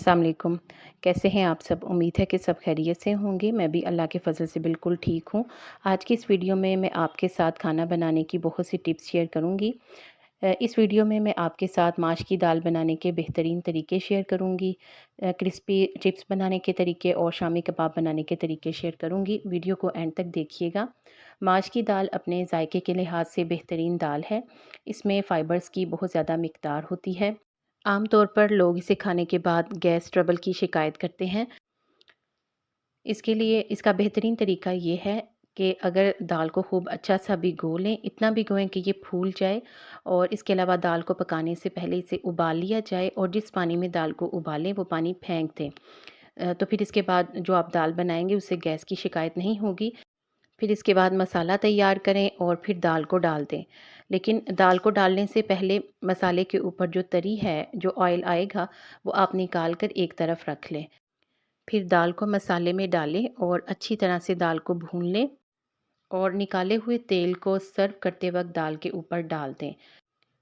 अस्सलाम वालेकुम। कैसे हैं आप सब? उम्मीद है कि सब खैरियत से होंगे। मैं भी अल्लाह के फ़ज़ल से बिल्कुल ठीक हूँ। आज की इस वीडियो में मैं आपके साथ खाना बनाने की बहुत सी टिप्स शेयर करूँगी। इस वीडियो में मैं आपके साथ माश की दाल बनाने के बेहतरीन तरीके शेयर करूँगी। क्रिस्पी चिप्स बनाने के तरीके और शामी कबाब बनाने के तरीके शेयर करूँगी। वीडियो को एंड तक देखिएगा। माश की दाल अपने जायके के लिहाज से बेहतरीन दाल है। इसमें फ़ाइबर्स की बहुत ज़्यादा मिक़दार होती है। आम तौर पर लोग इसे खाने के बाद गैस ट्रबल की शिकायत करते हैं। इसके लिए इसका बेहतरीन तरीका ये है कि अगर दाल को खूब अच्छा सा भिगो लें, इतना भिगोएं कि ये फूल जाए और इसके अलावा दाल को पकाने से पहले इसे उबाल लिया जाए और जिस पानी में दाल को उबालें वो पानी फेंक दें। तो फिर इसके बाद जो आप दाल बनाएंगे उससे गैस की शिकायत नहीं होगी। फिर इसके बाद मसाला तैयार करें और फिर दाल को डाल दें। लेकिन दाल को डालने से पहले मसाले के ऊपर जो तरी है, जो ऑयल आएगा, वो आप निकाल कर एक तरफ रख लें। फिर दाल को मसाले में डालें और अच्छी तरह से दाल को भून लें और निकाले हुए तेल को सर्व करते वक्त दाल के ऊपर डाल दें।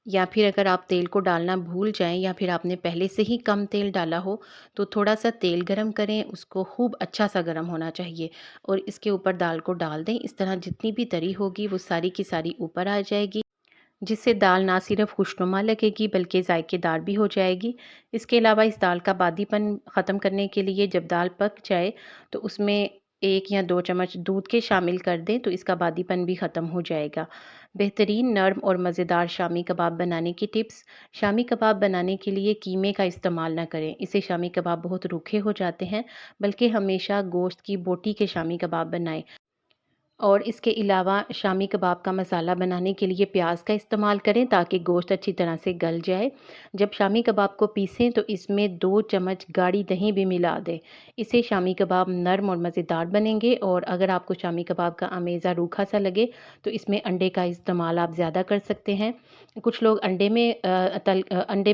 या फिर अगर आप तेल को डालना भूल जाएं या फिर आपने पहले से ही कम तेल डाला हो तो थोड़ा सा तेल गरम करें, उसको खूब अच्छा सा गरम होना चाहिए और इसके ऊपर दाल को डाल दें। इस तरह जितनी भी तरी होगी वो सारी की सारी ऊपर आ जाएगी, जिससे दाल ना सिर्फ खुशनुमा लगेगी बल्कि जायकेदार भी हो जाएगी। इसके अलावा इस दाल का बादीपन ख़त्म करने के लिए जब दाल पक जाए तो उसमें 1 या 2 चम्मच दूध के शामिल कर दें तो इसका बादीपन भी ख़त्म हो जाएगा। बेहतरीन नरम और मज़ेदार शामी कबाब बनाने की टिप्स। शामी कबाब बनाने के लिए कीमे का इस्तेमाल ना करें, इससे शामी कबाब बहुत रूखे हो जाते हैं, बल्कि हमेशा गोश्त की बोटी के शामी कबाब बनाएं। और इसके अलावा शामी कबाब का मसाला बनाने के लिए प्याज का इस्तेमाल करें ताकि गोश्त अच्छी तरह से गल जाए। जब शामी कबाब को पीसें तो इसमें 2 चम्मच गाढ़ी दही भी मिला दें। इससे शामी कबाब नरम और मज़ेदार बनेंगे। और अगर आपको शामी कबाब का अमेज़ा रूखा सा लगे तो इसमें अंडे का इस्तेमाल आप ज़्यादा कर सकते हैं। कुछ लोग अंडे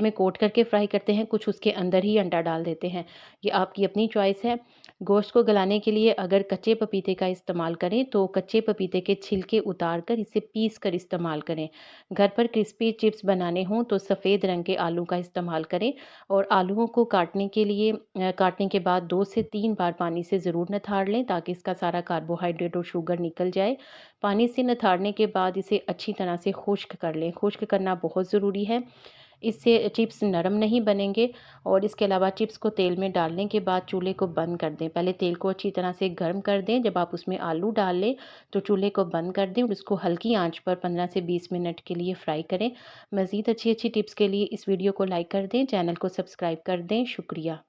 में कोट करके फ्राई करते हैं, कुछ उसके अंदर ही अंडा डाल देते हैं। ये आपकी अपनी चॉइस है। गोश्त को गलाने के लिए अगर कच्चे पपीते का इस्तेमाल करें तो कच्चे पपीते के छिलके उतार कर इसे पीस कर इस्तेमाल करें। घर पर क्रिस्पी चिप्स बनाने हों तो सफ़ेद रंग के आलू का इस्तेमाल करें और आलूओं को काटने के बाद 2 से 3 बार पानी से ज़रूर नथाड़ लें ताकि इसका सारा कार्बोहाइड्रेट और शुगर निकल जाए। पानी से नथाड़ने के बाद इसे अच्छी तरह से खुश्क कर लें। खुश्क करना बहुत ज़रूरी है, इससे चिप्स नरम नहीं बनेंगे। और इसके अलावा चिप्स को तेल में डालने के बाद चूल्हे को बंद कर दें। पहले तेल को अच्छी तरह से गर्म कर दें। जब आप उसमें आलू डाल लें तो चूल्हे को बंद कर दें और उसको हल्की आंच पर 15 से 20 मिनट के लिए फ्राई करें। मज़ीद अच्छी अच्छी टिप्स के लिए इस वीडियो को लाइक कर दें, चैनल को सब्सक्राइब कर दें। शुक्रिया।